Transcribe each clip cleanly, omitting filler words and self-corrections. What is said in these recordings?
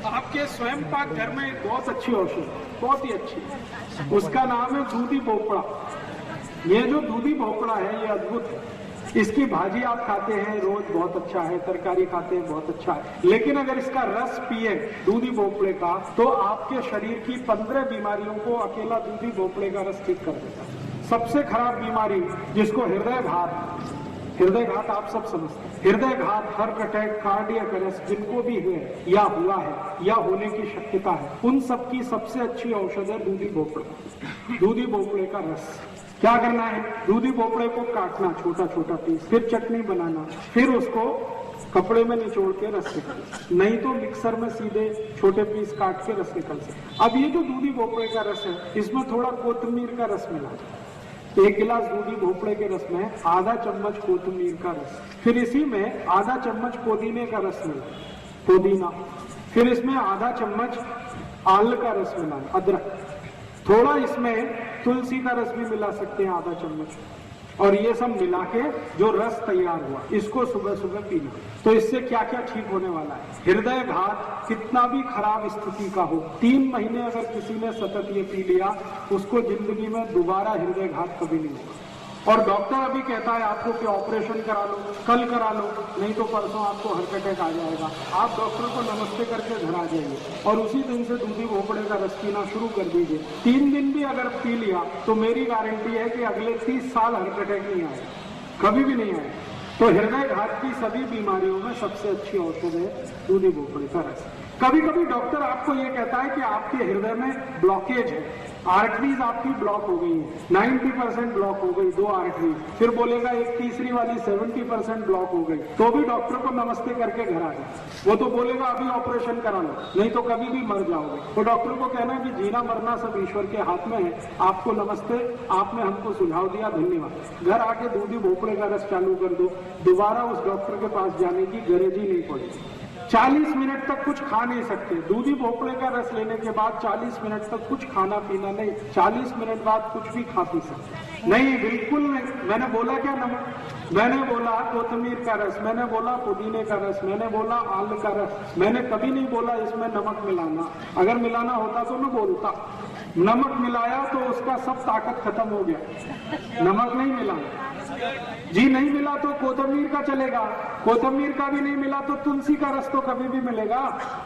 आपके स्वयं पाक घर में एक बहुत अच्छी औषधि, बहुत ही अच्छी, उसका नाम है दूधी भोपड़ा। ये जो दूधी भोपड़ा है ये अद्भुत है। इसकी भाजी आप खाते हैं रोज, बहुत अच्छा है, तरकारी खाते हैं, बहुत अच्छा है, लेकिन अगर इसका रस पिए दूधी भोपड़े का तो आपके शरीर की 15 बीमारियों को अकेला दूधी भोपड़े का रस ठीक कर देता है। सबसे खराब बीमारी जिसको हृदय घात आप सब समझते हैं, हृदय घात, हार्ट अटैक, कार्डियक अरेस्ट जिनको भी हुए या हुआ है या होने की शक्यता है, उन सब की सबसे अच्छी औषध है दूधी भोपड़ा, दूधी भोपड़े का रस। क्या करना है, दूधी भोपड़े को काटना छोटा छोटा पीस, फिर चटनी बनाना, फिर उसको कपड़े में निचोड़ के रस निकालना, नहीं तो मिक्सर में सीधे छोटे पीस काट के रस निकाल सकते। अब ये जो दूधी भोपड़े का रस है इसमें थोड़ा कोथिमीर का रस मिला, 1 गिलास दूधी भोपड़े के रस में आधा चम्मच कोथिमीर का रस, फिर इसी में आधा चम्मच पुदीने का रस मिला, पुदीना, फिर इसमें आधा चम्मच आल का रस मिला, अदरक, थोड़ा इसमें तुलसी का रस भी मिला सकते हैं आधा चम्मच, और ये सब मिला के जो रस तैयार हुआ इसको सुबह सुबह पीना। तो इससे क्या क्या ठीक होने वाला है, हृदय घात कितना भी खराब स्थिति का हो, 3 महीने अगर किसी ने सतत ये पी लिया उसको जिंदगी में दोबारा हृदय घात कभी नहीं होगा। और डॉक्टर अभी कहता है आपको कि ऑपरेशन करा लो, कल करा लो, नहीं तो परसों आपको हार्ट अटैक आ जाएगा, आप डॉक्टर को नमस्ते करके घर आ जाइए और उसी दिन से दूधी भोपड़े का रस पीना शुरू कर दीजिए। 3 दिन भी अगर पी लिया तो मेरी गारंटी है कि अगले 30 साल हार्ट अटैक नहीं आएगा, कभी भी नहीं आएगा। तो हृदय घात की सभी बीमारियों में सबसे अच्छी औषध है दूधी भोपड़े का रस। कभी कभी डॉक्टर आपको ये कहता है कि आपके हृदय में ब्लॉकेज है, आर्टरीज आपकी ब्लॉक हो गई है, 90% ब्लॉक हो गई, 2 आर्टरीज, फिर बोलेगा एक तीसरी वाली 70% ब्लॉक हो गई, तो भी डॉक्टर को नमस्ते करके घर आ जाए। वो तो बोलेगा अभी ऑपरेशन करा लो, नहीं तो कभी भी मर जाओगे। तो डॉक्टर को कहना है कि जीना मरना सब ईश्वर के हाथ में है, आपको नमस्ते, आपने हमको सुझाव दिया, धन्यवाद। घर आके दूधी भोपड़े का रस चालू कर दो, दोबारा उस डॉक्टर के पास जाने की गरज ही नहीं पड़ेगी। 40 मिनट तक कुछ खा नहीं सकते, दूधी भोपड़े का रस लेने के बाद 40 मिनट तक कुछ खाना पीना नहीं, 40 मिनट बाद कुछ भी खा पी सकते नहीं, बिल्कुल नहीं। मैंने बोला क्या नमक, मैंने बोला कोथिमीर का रस, मैंने बोला पुदीने का रस, मैंने बोला आल का रस, मैंने कभी नहीं बोला इसमें नमक मिलाना। अगर मिलाना होता तो मैं बोलता, नमक मिलाया तो उसका सब ताकत खत्म हो गया, नमक नहीं मिलाना जी, नहीं मिला तो कोथिमीर का चलेगा, कोथिमीर का भी नहीं मिला तो तुलसी का रस तो कभी भी मिलेगा,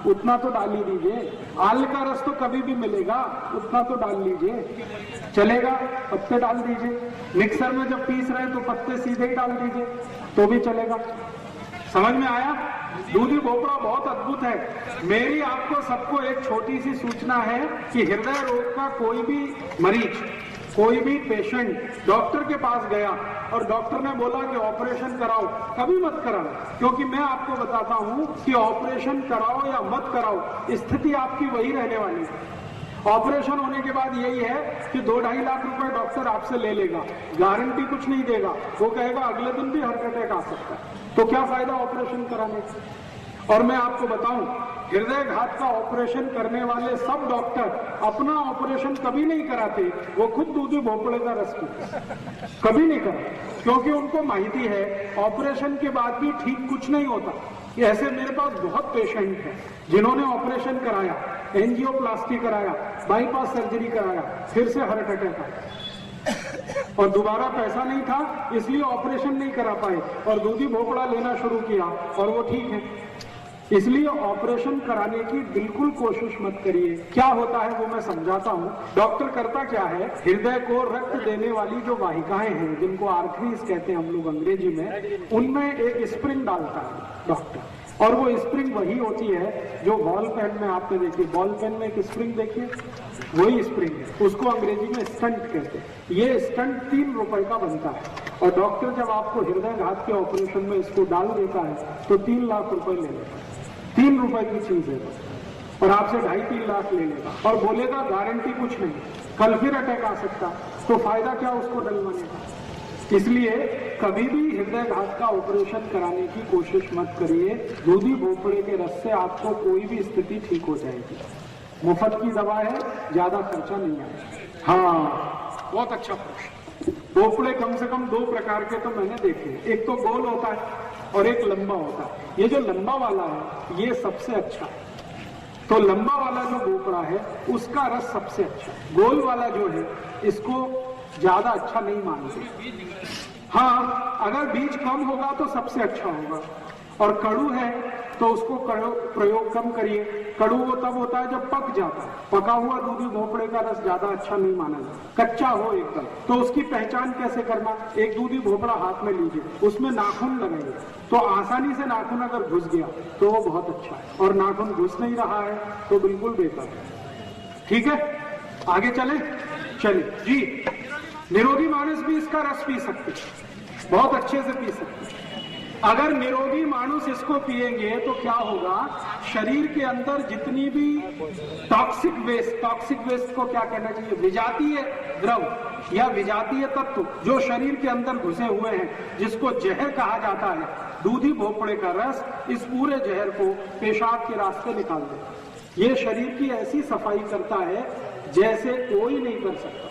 उतना तो डाल ही दीजिए, आल का रस तो कभी भी मिलेगा, उतना तो डाल लीजिए, चलेगा, पत्ते डाल दीजिए, मिक्सर में जब पीस रहे तो पत्ते सीधे ही डाल दीजिए तो भी चलेगा। समझ में आया? दूधी भोपड़ा बहुत अद्भुत है। मेरी आपको सबको एक छोटी सी सूचना है कि हृदय रोग का कोई भी मरीज, कोई भी पेशेंट डॉक्टर के पास गया और डॉक्टर ने बोला कि ऑपरेशन कराओ, कभी मत कराओ, क्योंकि मैं आपको बताता हूं कि ऑपरेशन कराओ या मत कराओ स्थिति आपकी वही रहने वाली है। ऑपरेशन होने के बाद यही है कि 2-2.5 लाख रुपए डॉक्टर आपसे ले लेगा, गारंटी कुछ नहीं देगा, वो कहेगा अगले दिन भी हार्ट अटैक आ सकता है, तो क्या फायदा ऑपरेशन कराने का। और मैं आपको बताऊं, हृदय घात का ऑपरेशन करने वाले सब डॉक्टर अपना ऑपरेशन कभी नहीं कराते, वो खुद दूधी भोपड़े का रस पीते, कभी नहीं कराते, क्योंकि उनको माहिती है ऑपरेशन के बाद भी ठीक कुछ नहीं होता। ऐसे मेरे पास बहुत पेशेंट हैं जिन्होंने ऑपरेशन कराया, एंजियोप्लास्टी कराया, बाईपास सर्जरी कराया, फिर से हार्ट अटैक आया और दोबारा पैसा नहीं था इसलिए ऑपरेशन नहीं करा पाए और दूधी भोपड़ा लेना शुरू किया और वो ठीक है। इसलिए ऑपरेशन कराने की बिल्कुल कोशिश मत करिए। क्या होता है वो मैं समझाता हूँ। डॉक्टर करता क्या है, हृदय को रक्त देने वाली जो वाहिकाएं हैं जिनको आर्टरीज कहते हैं हम लोग अंग्रेजी में, उनमें एक स्प्रिंग डालता है डॉक्टर, और वो स्प्रिंग वही होती है जो बॉल पेन में आपने देखी, बॉल पेन में एक स्प्रिंग देखिए, वही स्प्रिंग है, उसको अंग्रेजी में स्टंट कहते हैं। ये स्टंट 3 रुपए का बनता है और डॉक्टर जब आपको हृदय घात के ऑपरेशन में इसको डाल देता है तो 3 लाख रुपए ले लेता है। 3 रुपए की चीज है और आपसे 2.5-3 लाख ले लेगा और बोलेगा गारंटी कुछ नहीं, कल फिर अटैक आ सकता, तो फायदा क्या उसको डलवाने का। इसलिए कभी भी हृदय घात का ऑपरेशन कराने की कोशिश मत करिए। दूधी भोपड़े के रस से आपको कोई भी स्थिति ठीक हो जाएगी। मुफ्त की दवा है, ज्यादा खर्चा नहीं आएगा। हाँ, बहुत अच्छा प्रश्न। भोपड़े कम से कम 2 प्रकार के तो मैंने देखे, एक तो गोल होता है और एक लंबा होता है। ये जो लंबा वाला है ये सबसे अच्छा है, तो लंबा वाला जो भोपड़ा है उसका रस सबसे अच्छा है। गोल वाला जो है इसको ज्यादा अच्छा नहीं मानते। हाँ, अगर बीज कम होगा तो सबसे अच्छा होगा। और कड़ू है तो उसको प्रयोग कम करिए। कड़ू वो तब होता है जब पक जाता है। पका हुआ दूधी भोपड़े का रस ज्यादा अच्छा नहीं माना जाता, कच्चा हो एकदम। तो उसकी पहचान कैसे करना, एक दूधी भोपड़ा हाथ में लीजिए, उसमें नाखून लगाइए, तो आसानी से नाखून अगर घुस गया तो वो बहुत अच्छा है, और नाखून घुस नहीं रहा है तो बिल्कुल बेकार है। ठीक है, आगे चले। चलिए जी, निरोगी मानुष भी इसका रस पी सकते, बहुत अच्छे से पी सकते। अगर निरोगी मानुष इसको पिएंगे तो क्या होगा, शरीर के अंदर जितनी भी टॉक्सिक वेस्ट को क्या कहना चाहिए, विजातीय द्रव या विजातीय तत्व जो शरीर के अंदर घुसे हुए हैं, जिसको जहर कहा जाता है, दूधी भोपड़े का रस इस पूरे जहर को पेशाब के रास्ते निकाल देता। ये शरीर की ऐसी सफाई करता है जैसे कोई नहीं कर सकता।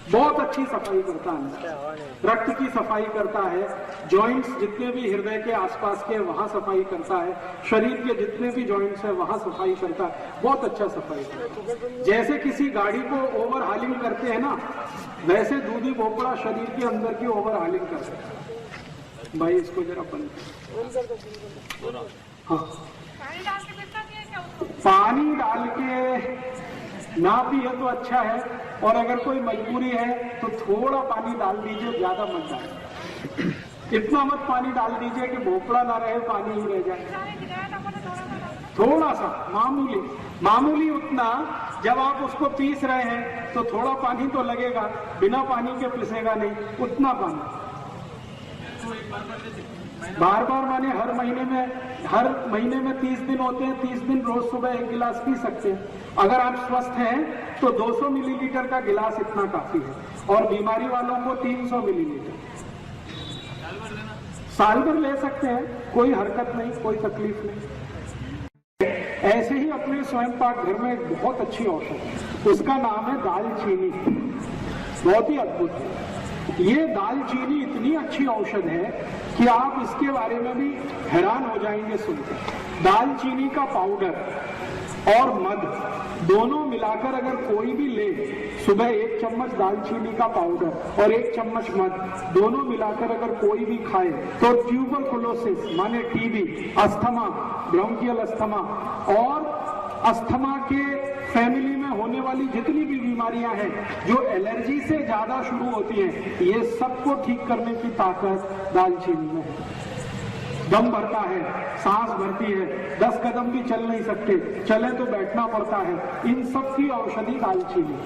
बहुत अच्छी सफाई करता है, रक्त की सफाई करता है, जॉइंट्स जितने भी हृदय के आसपास के वहां सफाई करता है, शरीर के जितने भी जॉइंट्स है वहां सफाई करता है, बहुत अच्छा सफाई करता है। जैसे किसी गाड़ी को ओवर हालिंग करते हैं ना, वैसे दूधी भोपड़ा शरीर के अंदर की ओवर हालिंग करता है। भाई इसको जरा बंद, हाँ, पानी डाल के ना पिए तो अच्छा है, और अगर कोई मजबूरी है तो थोड़ा पानी डाल दीजिए, ज्यादा मत डालिए। इतना मत पानी डाल दीजिए कि भोपड़ा ना रहे, पानी ही रह जाए। थोड़ा सा मामूली उतना, जब आप उसको पीस रहे हैं तो थोड़ा पानी तो लगेगा, बिना पानी के पिसेगा नहीं, उतना पानी। बार बार माने हर महीने में 30 दिन होते हैं, 30 दिन रोज सुबह 1 गिलास पी सकते हैं। अगर आप स्वस्थ हैं तो 200 मिलीलीटर का गिलास इतना काफी है, और बीमारी वालों को 300 मिलीलीटर। साल भर ले सकते हैं, कोई हरकत नहीं, कोई तकलीफ नहीं। ऐसे ही अपने स्वयं पाक घर में एक बहुत अच्छी औषध है, उसका नाम है दालचीनी। बहुत ही अद्भुत है ये दालचीनी, इतनी अच्छी औषध है कि आप इसके बारे में भी हैरान हो जाएंगे सुनकर। दालचीनी का पाउडर और मध दोनों मिलाकर अगर कोई भी ले, सुबह 1 चम्मच दालचीनी का पाउडर और 1 चम्मच मध दोनों मिलाकर अगर कोई भी खाए तो ट्यूबरकुलोसिस माने टीबी, अस्थमा, ब्रोंकियल अस्थमा और अस्थमा के फैमिली में होने वाली जितनी भी बीमारियां हैं जो एलर्जी से ज्यादा शुरू होती हैं, ये सबको ठीक करने की ताकत दालचीनी में है। दम भरता है, सांस भरती है, 10 कदम भी चल नहीं सकते, चले तो बैठना पड़ता है, इन सब की औषधि दालचीनी।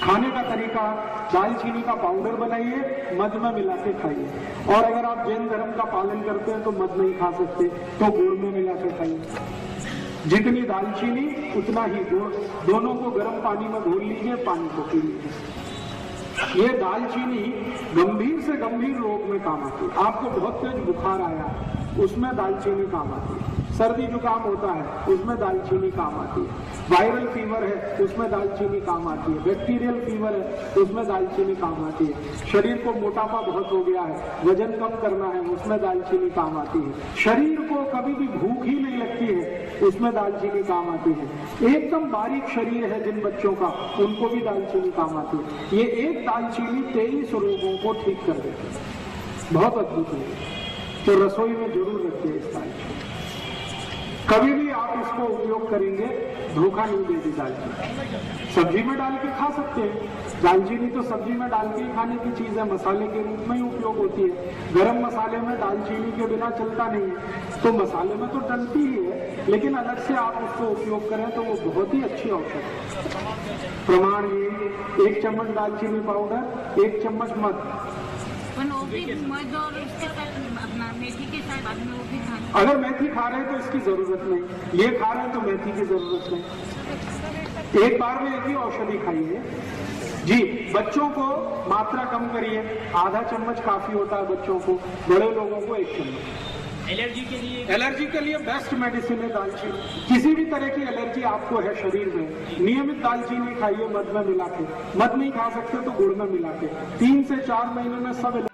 खाने का तरीका, दालचीनी का पाउडर बनाइए, मध में मिला के खाइए। और अगर आप जैन धर्म का पालन करते हैं तो मध नहीं खा सकते तो गुड़ में मिला के खाइए। जितनी दालचीनी उतना ही गुड़, दोनों को गर्म पानी में घोल लीजिए, पानी को पी लीजिए। ये दालचीनी गंभीर से गंभीर रोग में काम आती है। आपको बहुत तेज बुखार आया, उसमें दालचीनी काम आती है। सर्दी जुकाम होता है, उसमें दालचीनी काम आती है। वायरल फीवर है, उसमें दालचीनी काम आती है। बैक्टीरियल फीवर है, उसमें दालचीनी काम आती है। शरीर को मोटापा बहुत हो गया है, वजन कम करना है, उसमें दालचीनी काम आती है। शरीर को कभी भी भूख ही नहीं लगती है, उसमें दालचीनी काम आती है। एकदम बारीक शरीर है जिन बच्चों का, उनको भी दालचीनी काम आती है। ये एक दालचीनी 23 रोगों को ठीक कर देती है, बहुत अद्भुत है। तो रसोई में जरूर रखिए इस दालचीनी। कभी भी आप इसको उपयोग करेंगे, धोखा नहीं देगी दालचीनी। सब्जी में डाल के खा सकते हैं, दालचीनी तो सब्जी में डाल के खाने की चीज है, मसाले के रूप में ही उपयोग होती है। गरम मसाले में दालचीनी के बिना चलता नहीं है, तो मसाले में तो डलती ही है, लेकिन अलग से आप उसको उपयोग करें तो वो बहुत ही अच्छी औषध है। प्रमाण ये 1 चम्मच दालचीनी पाउडर, 1 चम्मच मध। अगर मेथी खा रहे हैं तो इसकी जरूरत नहीं, ये खा रहे हैं तो मेथी की जरूरत नहीं। एक बार में एक ही औषधि खाइए जी। बच्चों को मात्रा कम करिए, आधा चम्मच काफी होता है बच्चों को, बड़े लोगों को 1 चम्मच। एलर्जी के लिए बेस्ट मेडिसिन है दालचीनी। किसी भी तरह की एलर्जी आपको है शरीर में, नियमित दालचीनी खाइए मध में मिला के। मध नहीं खा सकते तो गुड़ में मिला के। 3 से 4 महीने में सब